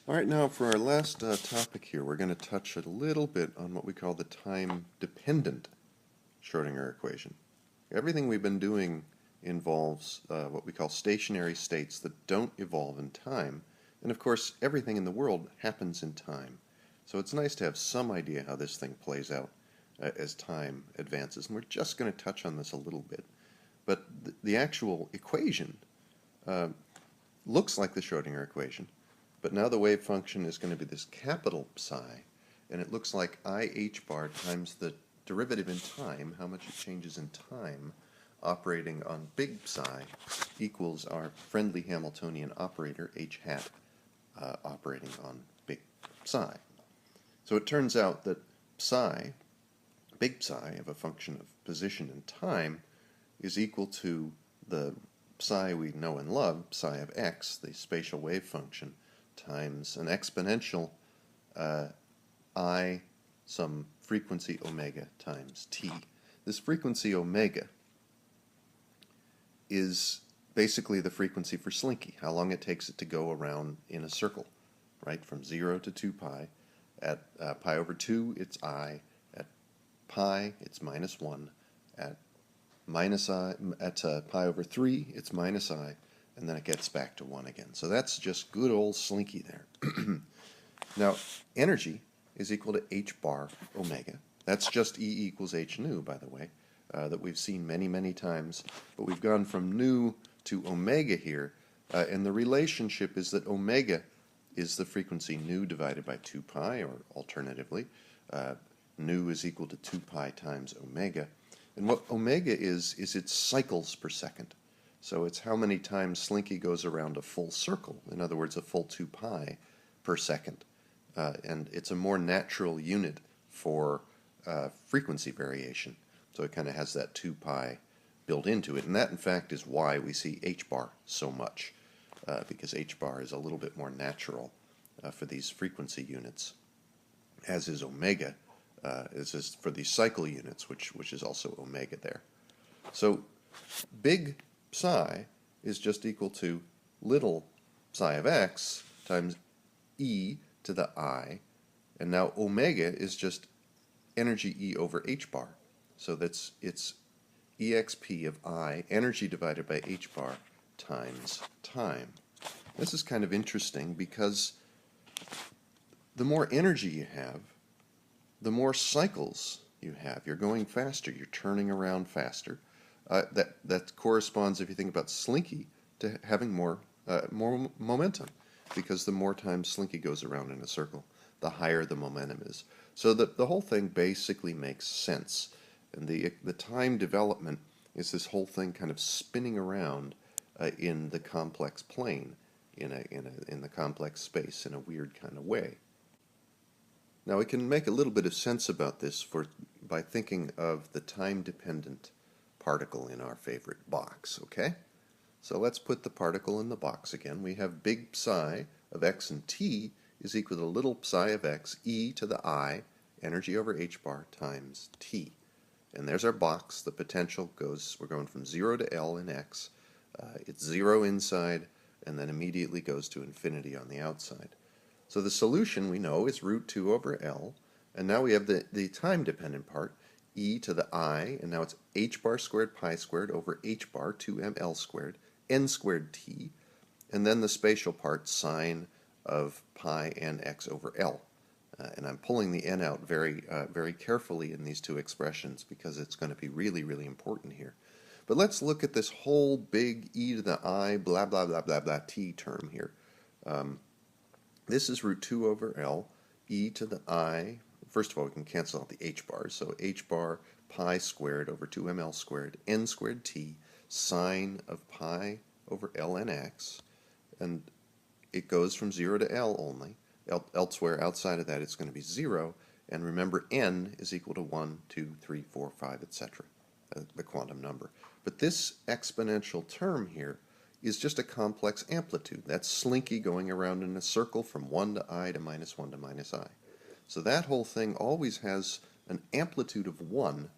All right, now for our last topic here, we're going to touch a little bit on what we call the time-dependent Schrodinger equation. Everything we've been doing involves what we call stationary states that don't evolve in time. And of course, everything in the world happens in time. So it's nice to have some idea how this thing plays out as time advances. And we're just going to touch on this a little bit. But the actual equation uh, looks like the Schrodinger equation. But now the wave function is going to be this capital psi, and it looks like I h bar times the derivative in time, how much it changes in time, operating on big psi, equals our friendly Hamiltonian operator, h hat, operating on big psi. So it turns out that psi, big psi of a function of position and time, is equal to the psi we know and love, psi of x, the spatial wave function, times an exponential I some frequency omega times t. This frequency omega is basically the frequency for Slinky, how long it takes it to go around in a circle, right, from 0 to 2 pi. At pi over 2, it's I. At pi, it's minus 1. At pi over 3, it's minus I, and then it gets back to 1 again. So that's just good old Slinky there. Now, energy is equal to h bar omega. That's just E equals h nu, by the way, that we've seen many, many times. But we've gone from nu to omega here, and the relationship is that omega is the frequency nu divided by 2 pi, or alternatively, nu is equal to 2 pi times omega. And what omega is its cycles per second. So it's how many times Slinky goes around a full circle, in other words, a full 2 pi per second. And it's a more natural unit for frequency variation. So it kind of has that 2 pi built into it. And that, in fact, is why we see h bar so much, because h bar is a little bit more natural for these frequency units, as is omega, is for these cycle units, which is also omega there. So big psi is just equal to little psi of x times e to the I, and now omega is just energy E over h bar. So it's exp of I, energy divided by h bar, times time. This is kind of interesting because the more energy you have, the more cycles you have. You're going faster, you're turning around faster. That corresponds, if you think about Slinky, to having more momentum, because the more times Slinky goes around in a circle, the higher the momentum is. So the whole thing basically makes sense. And the time development is this whole thing kind of spinning around in the complex plane, in the complex space, in a weird kind of way. Now we can make a little bit of sense about this by thinking of the time-dependent particle in our favorite box, okay? So let's put the particle in the box again. We have big psi of x and t is equal to little psi of x, e to the I, energy over h bar, times t. And there's our box. The potential goes, we're going from 0 to L in x. It's 0 inside, and then immediately goes to infinity on the outside. So the solution, we know, is root 2 over L. And now we have the time-dependent part, e to the I, and now it's h bar squared pi squared over h bar, 2ml squared, n squared t, and then the spatial part, sine of pi n x over L. And I'm pulling the n out very carefully in these two expressions because it's going to be really, really important here. But let's look at this whole big e to the I, blah, blah, blah, blah, blah, t term here. This is root 2 over L, e to the I. First of all, we can cancel out the h bars. So h bar pi squared over 2ml squared, n squared t, sine of pi over ln x. And it goes from 0 to L only. Elsewhere outside of that, it's going to be 0. And remember, n is equal to 1, 2, 3, 4, 5, etc., the quantum number. But this exponential term here is just a complex amplitude. That's Slinky going around in a circle from 1 to I to minus 1 to minus I. So that whole thing always has an amplitude of 1,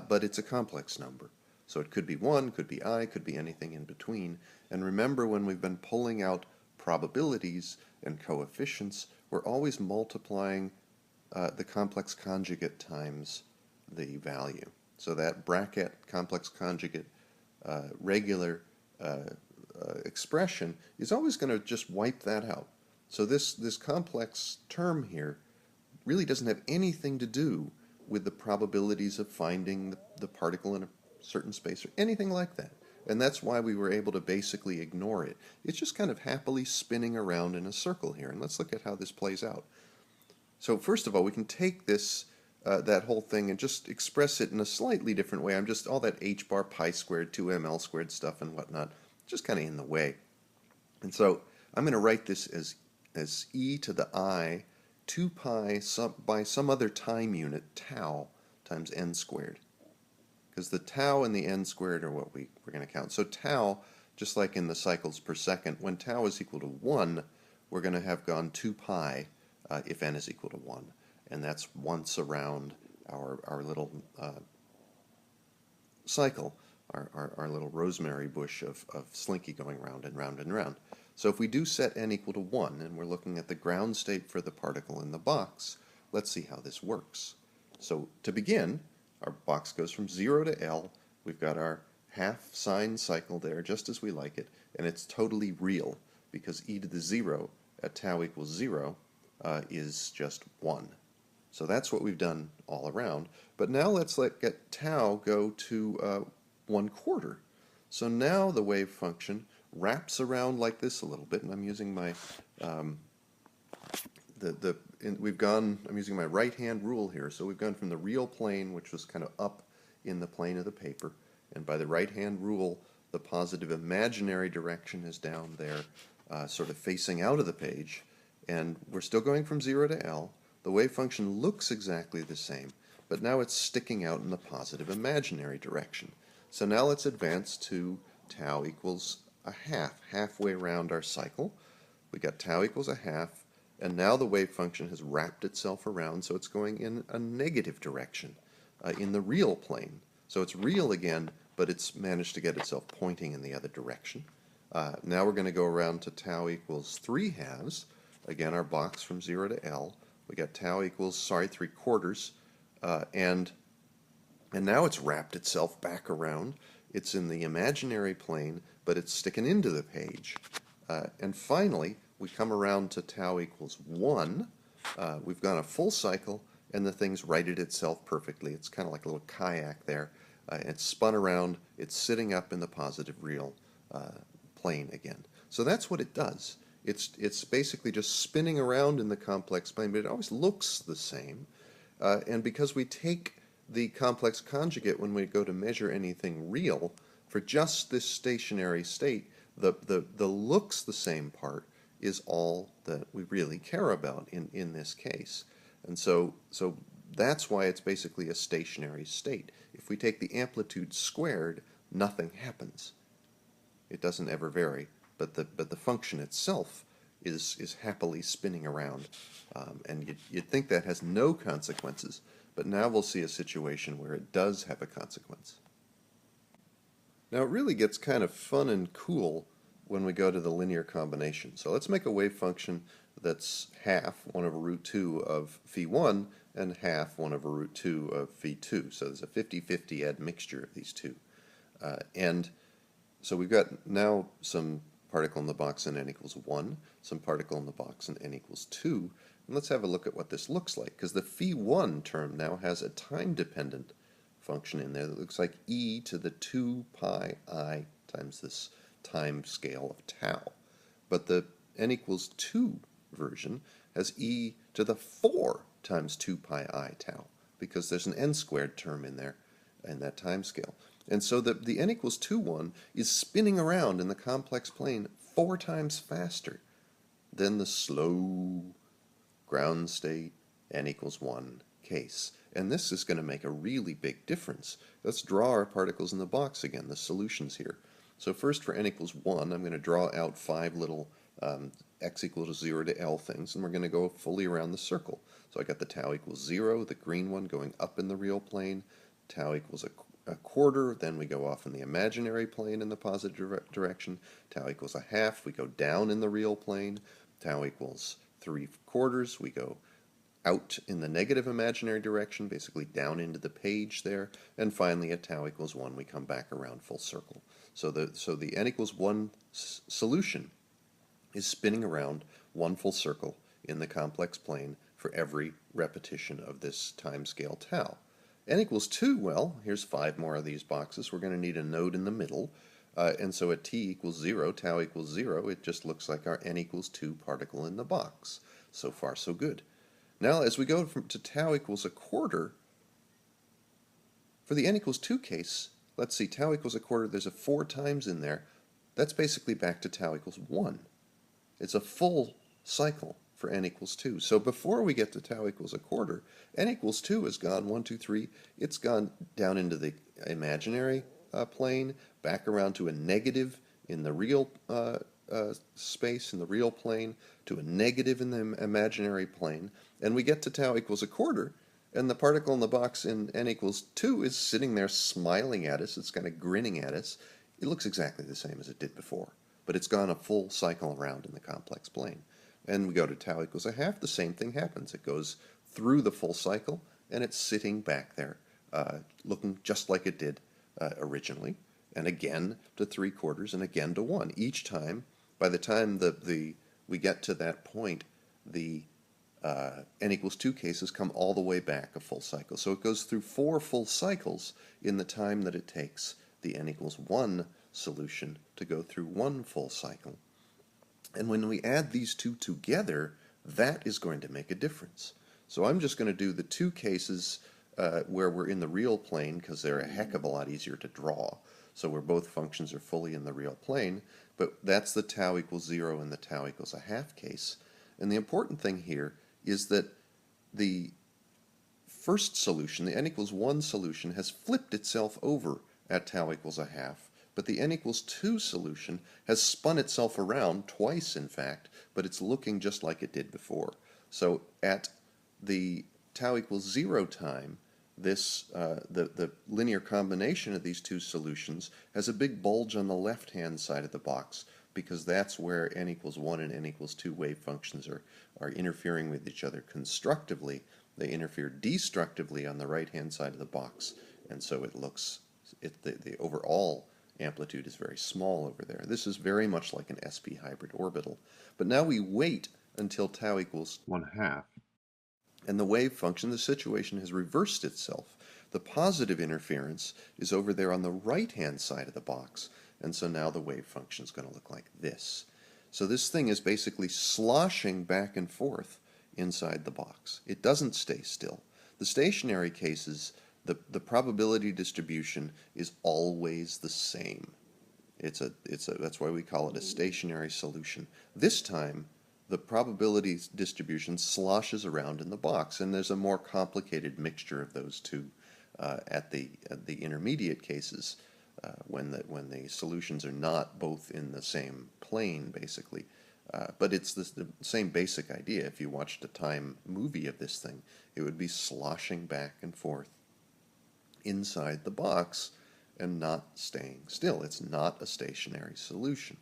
but it's a complex number. So it could be 1, could be I, could be anything in between. And remember, when we've been pulling out probabilities, and coefficients, we're always multiplying the complex conjugate times the value. So that bracket complex conjugate regular expression is always going to just wipe that out. So this complex term here really doesn't have anything to do with the probabilities of finding the particle in a certain space or anything like that. And that's why we were able to basically ignore it. It's just kind of happily spinning around in a circle here. And let's look at how this plays out. So first of all, we can take this that whole thing and just express it in a slightly different way. I'm just all that h bar pi squared 2ml squared stuff and whatnot just kind of in the way. And so I'm going to write this as e to the I 2 pi by some other time unit, tau, times n squared. Because the tau and the n squared are what we're going to count. So tau, just like in the cycles per second, when tau is equal to 1, we're going to have gone 2 pi if n is equal to 1. And that's once around our little cycle, our little rosemary bush of Slinky going round and round and round. So if we do set n equal to 1, and we're looking at the ground state for the particle in the box, let's see how this works. So to begin, our box goes from 0 to L. We've got our half sine cycle there, just as we like it, and it's totally real, because e to the 0 at tau equals 0 is just 1. So that's what we've done all around. But now let's get tau go to 1/4. So now the wave function wraps around like this a little bit, and I'm using my I'm using my right hand rule here. So we've gone from the real plane, which was kind of up in the plane of the paper, and by the right hand rule, the positive imaginary direction is down there, sort of facing out of the page, and we're still going from 0 to L. The wave function looks exactly the same, but now it's sticking out in the positive imaginary direction. So now let's advance to tau equals a half, halfway around our cycle. We got tau equals a half, and now the wave function has wrapped itself around, so it's going in a negative direction in the real plane. So it's real again, but it's managed to get itself pointing in the other direction. Now we're going to go around to tau equals 3/2. Again, our box from 0 to L. We got tau equals, 3/4, and now it's wrapped itself back around. It's in the imaginary plane, but it's sticking into the page. And finally, we come around to tau equals 1. We've gone a full cycle, and the thing's righted itself perfectly. It's kind of like a little kayak there. It's spun around. It's sitting up in the positive real plane again. So that's what it does. It's basically just spinning around in the complex plane, but it always looks the same. And because we take the complex conjugate when we go to measure anything real, for just this stationary state, the looks the same part is all that we really care about in this case. And so that's why it's basically a stationary state. If we take the amplitude squared, nothing happens. It doesn't ever vary. But the function itself is happily spinning around, and you'd think that has no consequences, but now we'll see a situation where it does have a consequence. Now it really gets kind of fun and cool when we go to the linear combination. So let's make a wave function that's half 1/√2 of phi1 and half 1/√2 of phi2. So there's a 50-50 admixture of these two. And so we've got now some particle in the box in n equals 1, some particle in the box in n equals 2, and let's have a look at what this looks like, because the phi1 term now has a time-dependent function in there that looks like e to the 2 pi I times this time scale of tau. But the n equals 2 version has e to the 4 times 2 pi I tau, because there's an n squared term in there in that time scale. And so the n equals 2 one is spinning around in the complex plane 4 times faster than the slow ground state n equals 1 case. And this is going to make a really big difference. Let's draw our particles in the box again, the solutions here. So first for n equals 1, I'm going to draw out 5 little x equals 0 to L things, and we're going to go fully around the circle. So I got the tau equals 0, the green one going up in the real plane, tau equals a 1/4, then we go off in the imaginary plane in the positive direction, tau equals a half, we go down in the real plane, tau equals 3/4, we go out in the negative imaginary direction, basically down into the page there, and finally at tau equals 1 we come back around full circle. So the n equals 1 solution is spinning around one full circle in the complex plane for every repetition of this time scale tau. N equals 2, well, here's 5 more of these boxes. We're going to need a node in the middle, and so at t equals 0, tau equals 0, it just looks like our n equals 2 particle in the box. So far, so good. Now, as we go to tau equals 1/4, for the n equals 2 case, let's see, tau equals 1/4, there's a 4 times in there. That's basically back to tau equals 1. It's a full cycle for n equals 2. So before we get to tau equals 1/4, n equals 2 has gone 1, 2, 3. It's gone down into the imaginary plane, back around to a negative in the real space, in the real plane, to a negative in the imaginary plane, and we get to tau equals 1/4, and the particle in the box in n equals 2 is sitting there smiling at us. It's kind of grinning at us. It looks exactly the same as it did before, but it's gone a full cycle around in the complex plane. And we go to tau equals 1/2, the same thing happens. It goes through the full cycle, and it's sitting back there, looking just like it did originally, and again to 3/4, and again to 1. Each time, by the time we get to that point, the n equals 2 cases come all the way back a full cycle. So it goes through 4 full cycles in the time that it takes the n equals 1 solution to go through 1 full cycle. And when we add these two together, that is going to make a difference. So I'm just going to do the 2 cases where we're in the real plane, because they're a heck of a lot easier to draw. So where both functions are fully in the real plane, but that's the tau equals 0 and the tau equals 1/2 case. And the important thing here is that the first solution, the n equals 1 solution, has flipped itself over at tau equals 1/2, but the n equals 2 solution has spun itself around twice, in fact, but it's looking just like it did before. So at the tau equals 0 time, the linear combination of these two solutions has a big bulge on the left-hand side of the box, because that's where n equals 1 and n equals 2 wave functions are interfering with each other constructively. They interfere destructively on the right-hand side of the box, and so it looks, the overall amplitude is very small over there. This is very much like an sp hybrid orbital. But now we wait until tau equals 1/2, and the wave function, the situation has reversed itself. The positive interference is over there on the right-hand side of the box, and so now the wave function is going to look like this. So this thing is basically sloshing back and forth inside the box. It doesn't stay still. The stationary cases, the probability distribution is always the same. That's why we call it a stationary solution. This time, the probability distribution sloshes around in the box, and there's a more complicated mixture of those two at the intermediate cases, when the solutions are not both in the same plane, basically. But it's the same basic idea. If you watched a time movie of this thing, it would be sloshing back and forth inside the box and not staying still. It's not a stationary solution.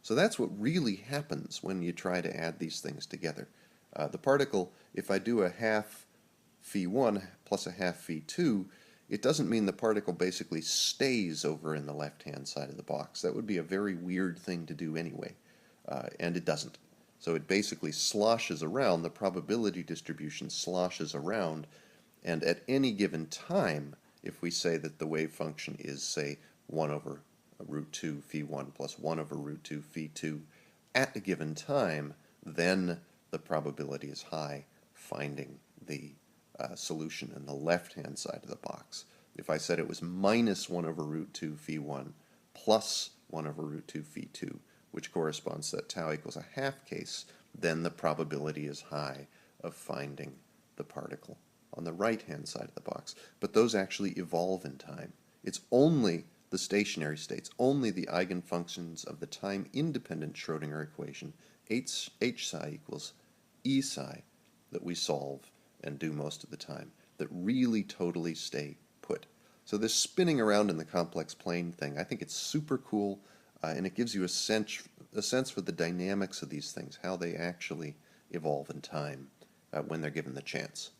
So that's what really happens when you try to add these things together. The particle, if I do a half phi1 plus a half phi2, it doesn't mean the particle basically stays over in the left-hand side of the box. That would be a very weird thing to do anyway, and it doesn't. So it basically sloshes around, the probability distribution sloshes around, and at any given time, if we say that the wave function is, say, 1 over root 2 phi1 plus 1 over root 2 phi2 at a given time, then the probability is high finding the solution in the left-hand side of the box. If I said it was minus 1 over root 2 phi1 plus 1 over root 2 phi2, which corresponds to that tau equals 1/2 case, then the probability is high of finding the particle on the right-hand side of the box. But those actually evolve in time. It's only the stationary states, only the eigenfunctions of the time-independent Schrodinger equation, h psi equals E psi, that we solve and do most of the time, that really totally stay put. So this spinning around in the complex plane thing, I think it's super cool. and it gives you a sense for the dynamics of these things, how they actually evolve in time when they're given the chance.